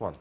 1.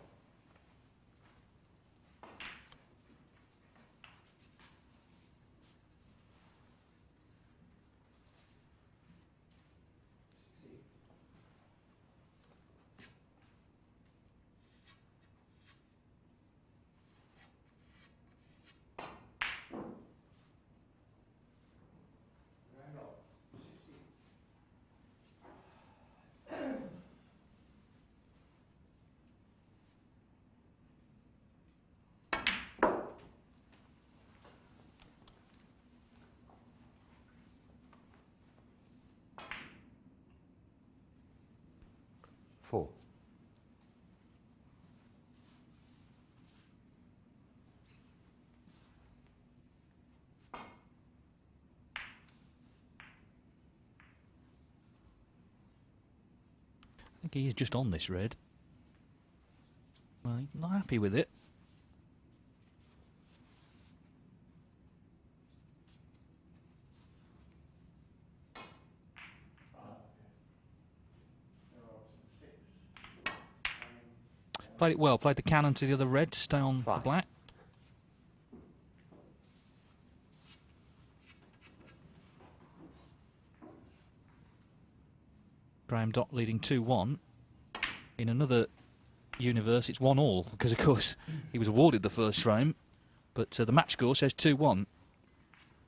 Four. I think he is just on this red. Well, he's not happy with it. Played it well, played the cannon to the other red to stay on the black. Graham Dott leading 2-1. In another universe, it's 1-1, because of course he was awarded the first frame, but the match score says 2-1.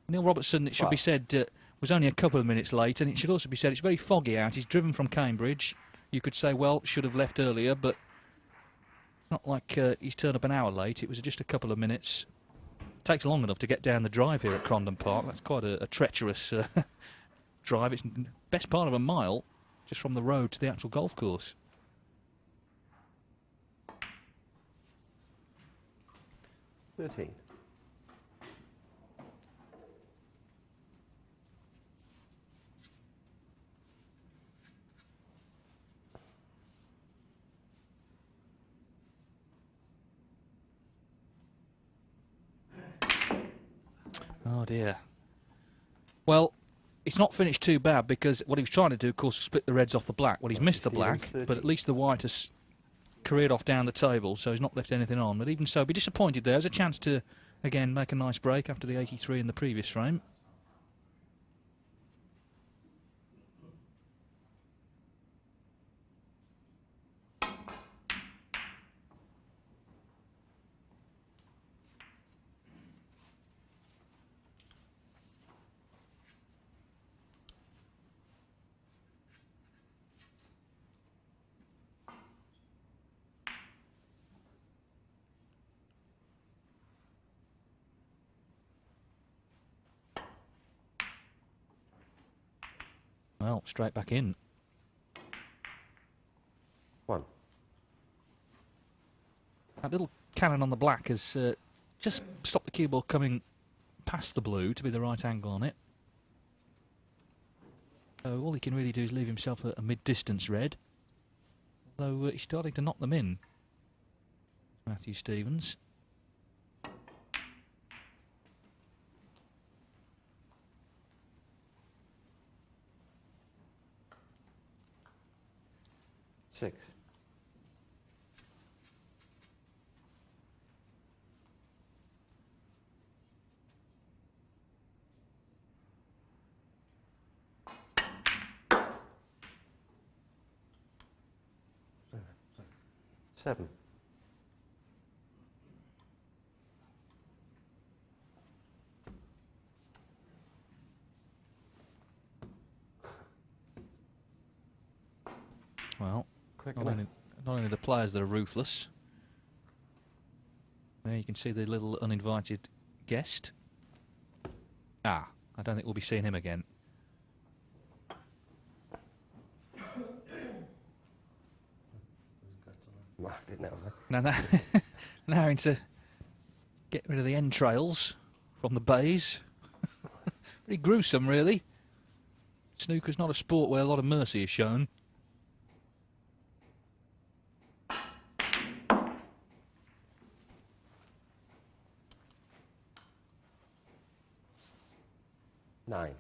Neil Robertson, it should be said, was only a couple of minutes late, and it should also be said it's very foggy out. He's driven from Cambridge. You could say, well, should have left earlier, but it's not like he's turned up an hour late. It was just a couple of minutes. It takes long enough to get down the drive here at Crondon Park. That's quite a treacherous drive. It's the best part of a mile just from the road to the actual golf course. 13. Oh dear. Well, it's not finished too bad, because what he was trying to do, of course, was split the reds off the black. Well, he's missed the black, but at least the white has careered off down the table, so he's not left anything on. But even so, be disappointed there. There's a chance to, again, make a nice break after the 83 in the previous frame. Well, straight back in. 1. That little cannon on the black has just stopped the cue ball coming past the blue to be the right angle on it. So all he can really do is leave himself a mid-distance red. Although he's starting to knock them in. Matthew Stevens. Six. Seven. Well, not only the players that are ruthless. There you can see the little uninvited guest. Ah, I don't think we'll be seeing him again. Didn't know that. Now having to get rid of the entrails from the bays. Pretty gruesome, really. Snooker's not a sport where a lot of mercy is shown. Nine.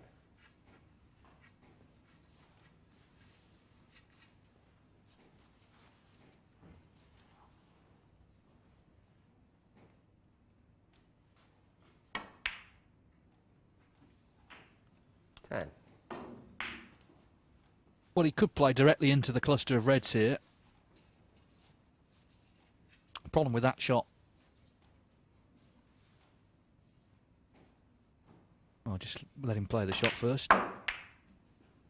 Well, he could play directly into the cluster of reds here. The problem with that shot... I'll just let him play the shot first.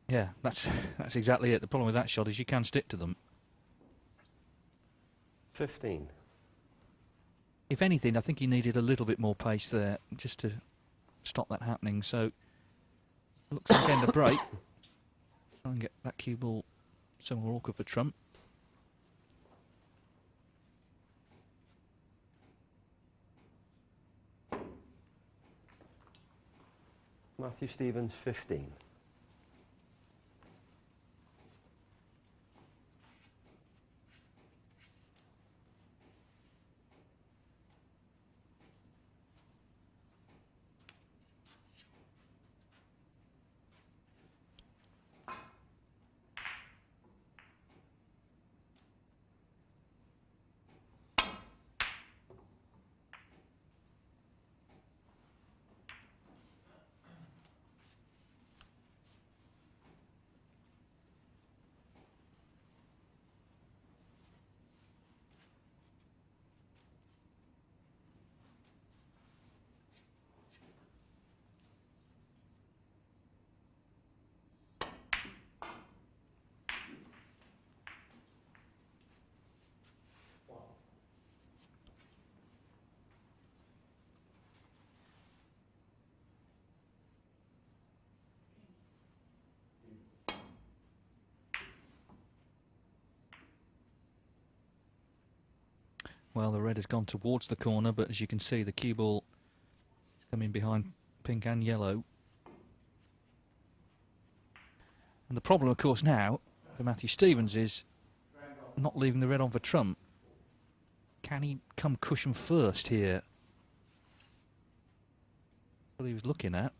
Yeah, that's exactly it. The problem with that shot is you can stick to them. 15. If anything, I think he needed a little bit more pace there just to stop that happening. So, looks like end of break. Try and get that cue ball somewhere awkward for Trump. Matthew Stevens, 15. Well, the red has gone towards the corner, but as you can see, the cue ball is coming behind pink and yellow. And the problem, of course, now for Matthew Stevens is not leaving the red on for Trump. Can he come cushion first here? What he was looking at.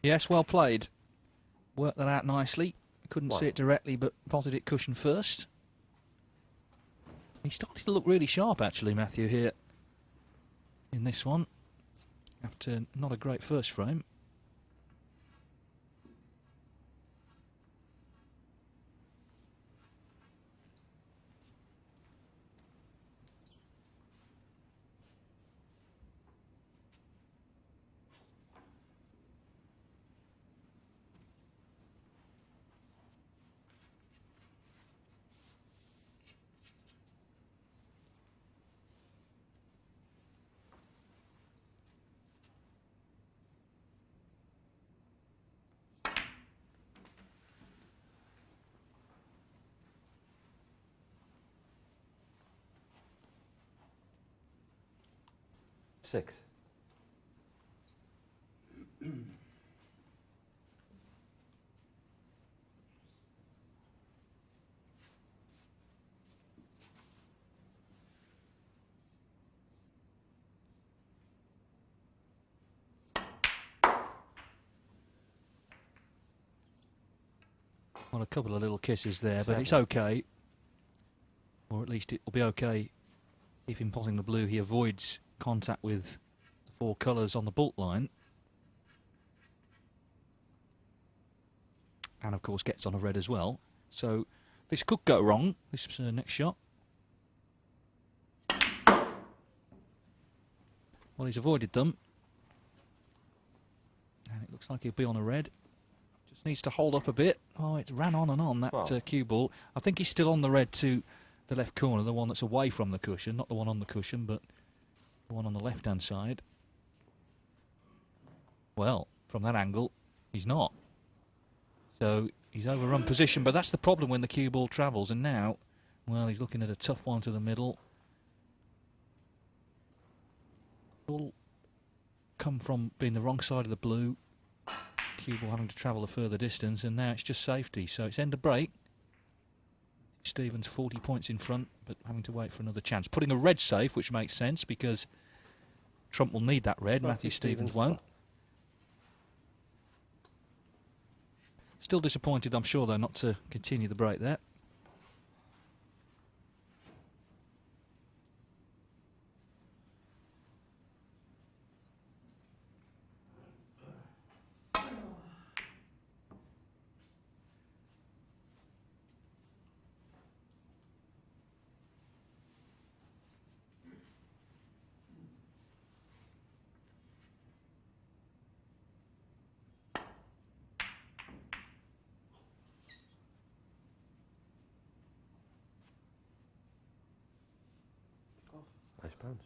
Yes, well played. Worked that out nicely. Couldn't see it directly, but potted it cushion first. He started to look really sharp, actually, Matthew, here in this one, after not a great first frame. Six. Well, a couple of little kisses there, but it's Seven. okay. Or at least it will be okay if in potting the blue he avoids contact with the four colours on the baulk line. And of course gets on a red as well. So this could go wrong, this next shot. Well, he's avoided them. And it looks like he'll be on a red. Just needs to hold up a bit. Oh, it ran on and on, that cue ball. I think he's still on the red to the left corner, the one that's away from the cushion, not the one on the cushion, but the one on the left-hand side. Well, from that angle, he's not. So he's overrun position, but that's the problem when the cue ball travels. And now, well, he's looking at a tough one to the middle. All come from being the wrong side of the blue. Cue ball having to travel a further distance, and now it's just safety. So it's end of break. Stevens 40 points in front, but having to wait for another chance. Putting a red safe, which makes sense because Trump will need that red. Matthew Stevens won't. Still disappointed, I'm sure, though, not to continue the break there. £6.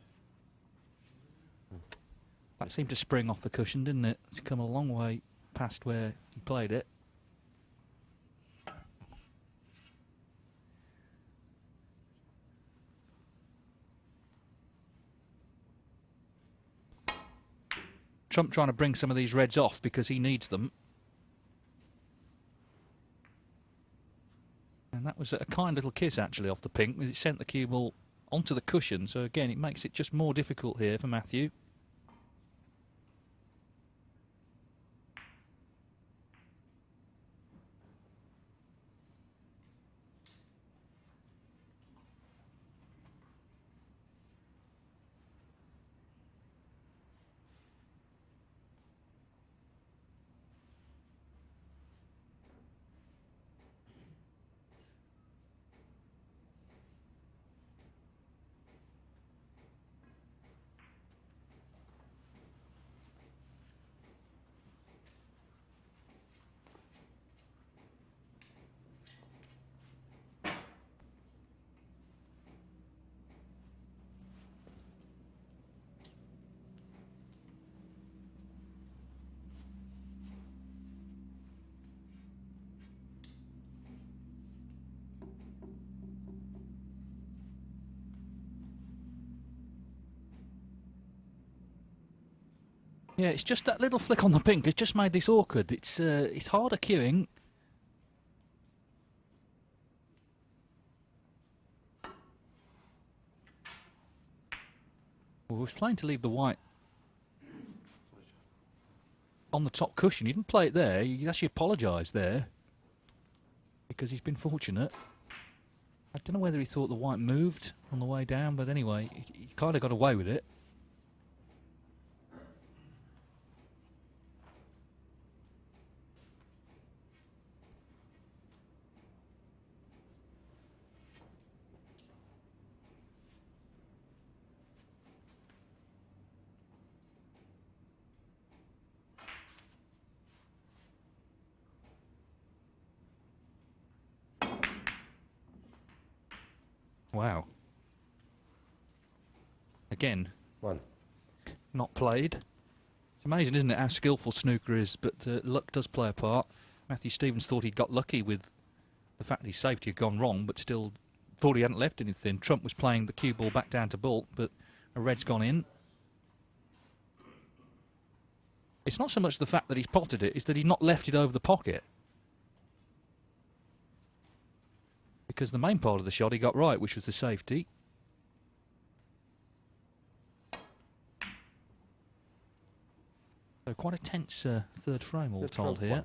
That seemed to spring off the cushion, didn't it? It's come a long way past where he played it. Trump trying to bring some of these reds off because he needs them. And that was a kind little kiss, actually, off the pink, because it sent the cue ball onto the cushion. So, again, it makes it just more difficult here for Matthew. Yeah, it's just that little flick on the pink. It's just made this awkward. It's harder cueing. Well, he was playing to leave the white on the top cushion. He didn't play it there. He actually apologised there because he's been fortunate. I don't know whether he thought the white moved on the way down, but anyway, he kind of got away with it. Wow. Again, One. not played. It's amazing, isn't it, how skillful snooker is, but luck does play a part. Matthew Stevens thought he'd got lucky with the fact that his safety had gone wrong, but still thought he hadn't left anything. Trump was playing the cue ball back down to baulk, but a red's gone in. It's not so much the fact that he's potted it, it's that he's not left it over the pocket. Because the main part of the shot he got right, which was the safety. So quite a tense third frame all told here. One.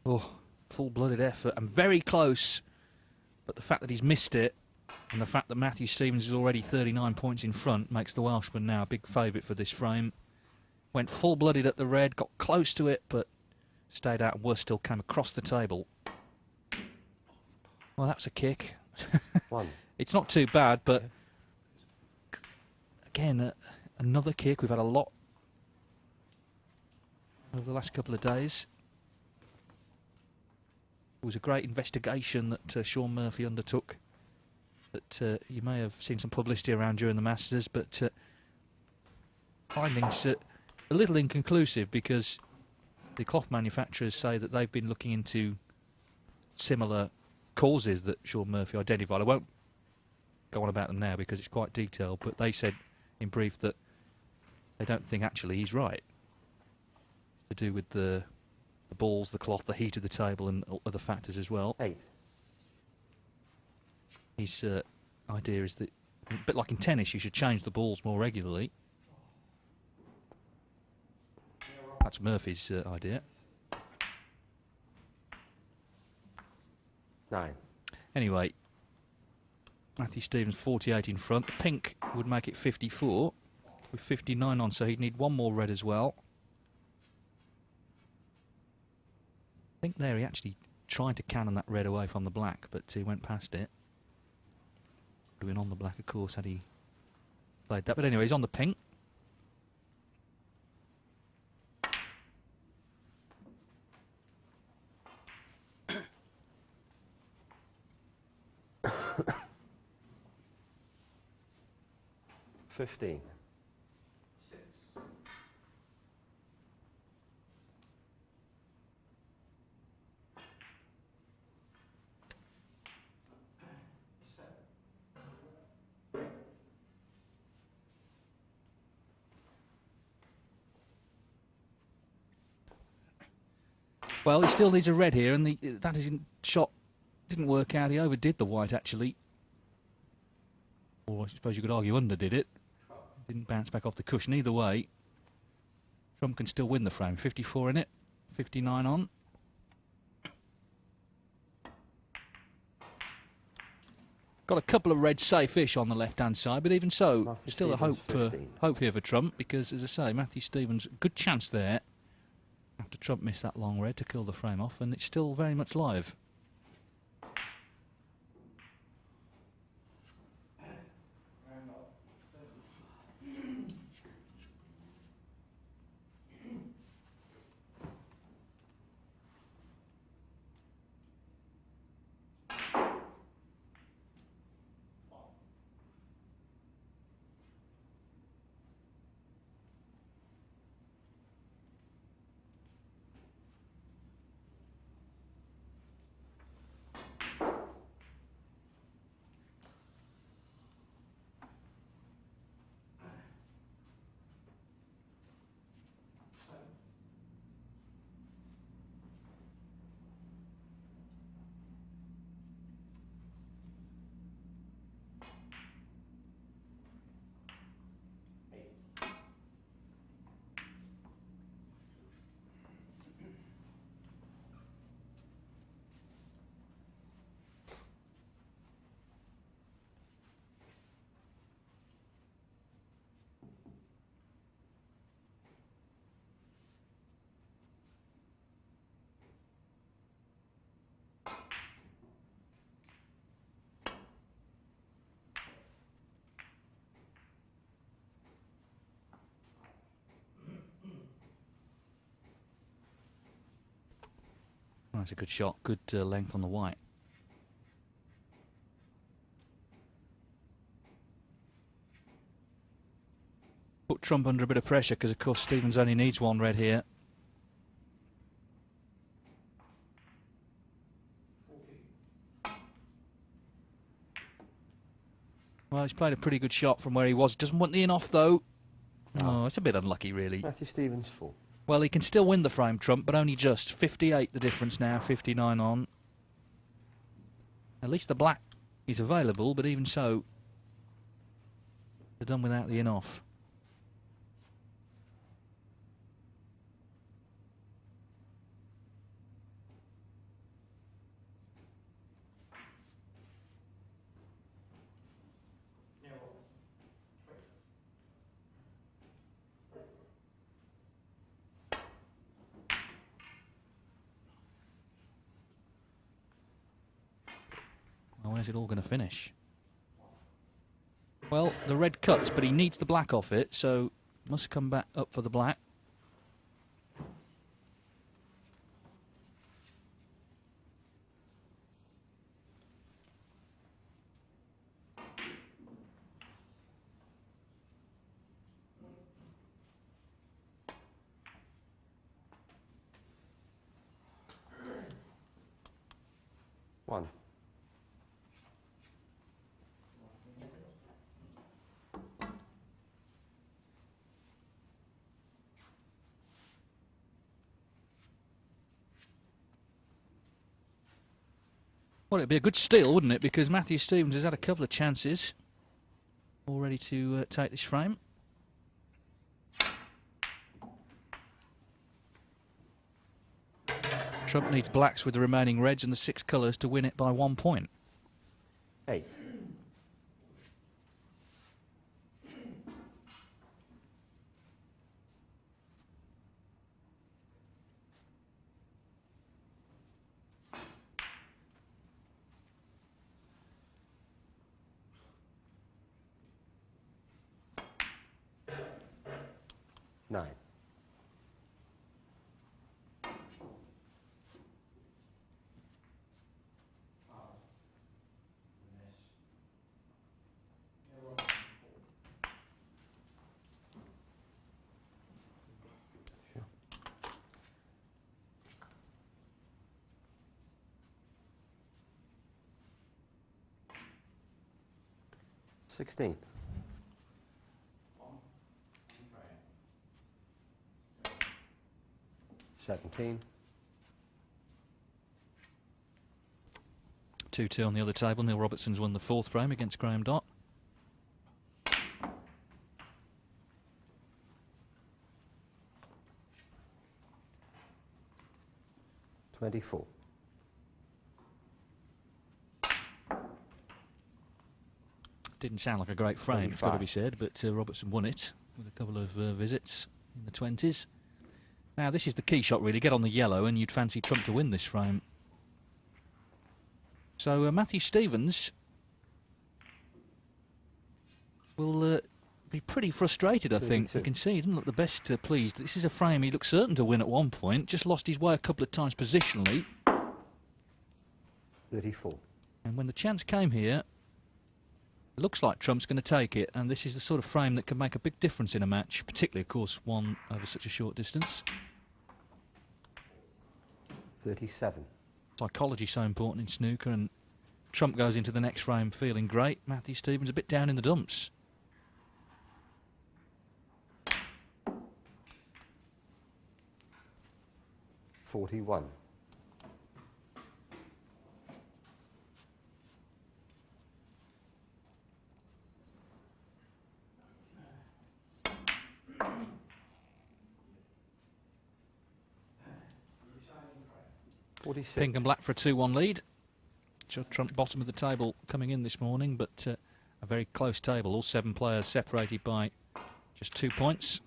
Oh, full-blooded effort and very close. But the fact that he's missed it and the fact that Matthew Stevens is already 39 points in front makes the Welshman now a big favourite for this frame. Went full-blooded at the red, got close to it, but stayed out and worse still came across the table. Well, that's a kick. One. It's not too bad, but again, another kick. We've had a lot over the last couple of days. It was a great investigation that Sean Murphy undertook that you may have seen some publicity around during the Masters, but findings a little inconclusive because the cloth manufacturers say that they've been looking into similar causes that Sean Murphy identified. I won't go on about them now because it's quite detailed, but they said in brief that they don't think actually he's right. It's to do with the balls, the cloth, the heat of the table and other factors as well. 8. His idea is that, a bit like in tennis, you should change the balls more regularly. That's Murphy's idea. 9. Anyway, Matthew Stevens 48 in front. Pink would make it 54 with 59 on, so he'd need one more red as well. I think there he actually tried to cannon that red away from the black, but he went past it. Would have been on the black, of course, had he played that. But anyway, he's on the pink. $15. Well, he still needs a red here, and that shot didn't work out. He overdid the white, actually. Or I suppose you could argue underdid it. Didn't bounce back off the cushion. Either way, Trump can still win the frame. 54 in it, 59 on. Got a couple of red safe-ish on the left-hand side, but even so, Matthew still a hope Stevens, here for Trump, because, as I say, Matthew Stevens, good chance there, after Trump missed that long red to kill the frame off, and it's still very much live. Oh, that's a good shot, good length on the white. Put Trump under a bit of pressure, because of course Stevens only needs one red here. Well, he's played a pretty good shot from where he was. Doesn't want the in off though. No. Oh, it's a bit unlucky really. Matthew Stevens 4. Well, he can still win the frame, Trump, but only just. 58 the difference now, 59 on. At least the black is available, but even so, they're done without the in off. Well, where's it all going to finish? Well, the red cuts, but he needs the black off it, so must come back up for the black. One. Well, it'd be a good steal, wouldn't it? Because Matthew Stevens has had a couple of chances all ready to take this frame. Trump needs blacks with the remaining reds and the 6 colours to win it by 1 point. 8. Nine. Sure. 16. 17. 2-2 on the other table. Neil Robertson's won the 4th frame against Graham Dott. 24. Didn't sound like a great frame, it's got to 25. be said, but Robertson won it with a couple of visits in the 20s. Now this is the key shot really, get on the yellow and you'd fancy Trump to win this frame. So Matthew Stevens will be pretty frustrated, I think. 32. You can see he didn't look the best pleased. This is a frame he looked certain to win at one point, just lost his way a couple of times positionally. 34. And when the chance came here, it looks like Trump's going to take it, and this is the sort of frame that can make a big difference in a match, particularly, of course, one over such a short distance. 37. Psychology so important in snooker, and Trump goes into the next frame feeling great. Matthew Stevens a bit down in the dumps. 41. 46. Pink and black for a 2-1 lead. Judd Trump bottom of the table coming in this morning, but a very close table. All 7 players separated by just 2 points.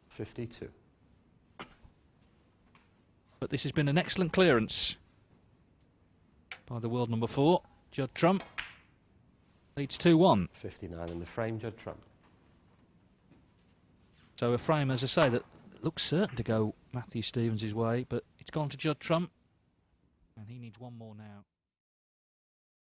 52. But this has been an excellent clearance by the world number 4, Judd Trump. Leads 2-1. 59 in the frame, Judd Trump. So a frame, as I say, that looks certain to go Matthew Stevens' way, but it's gone to Judd Trump, and he needs one more now.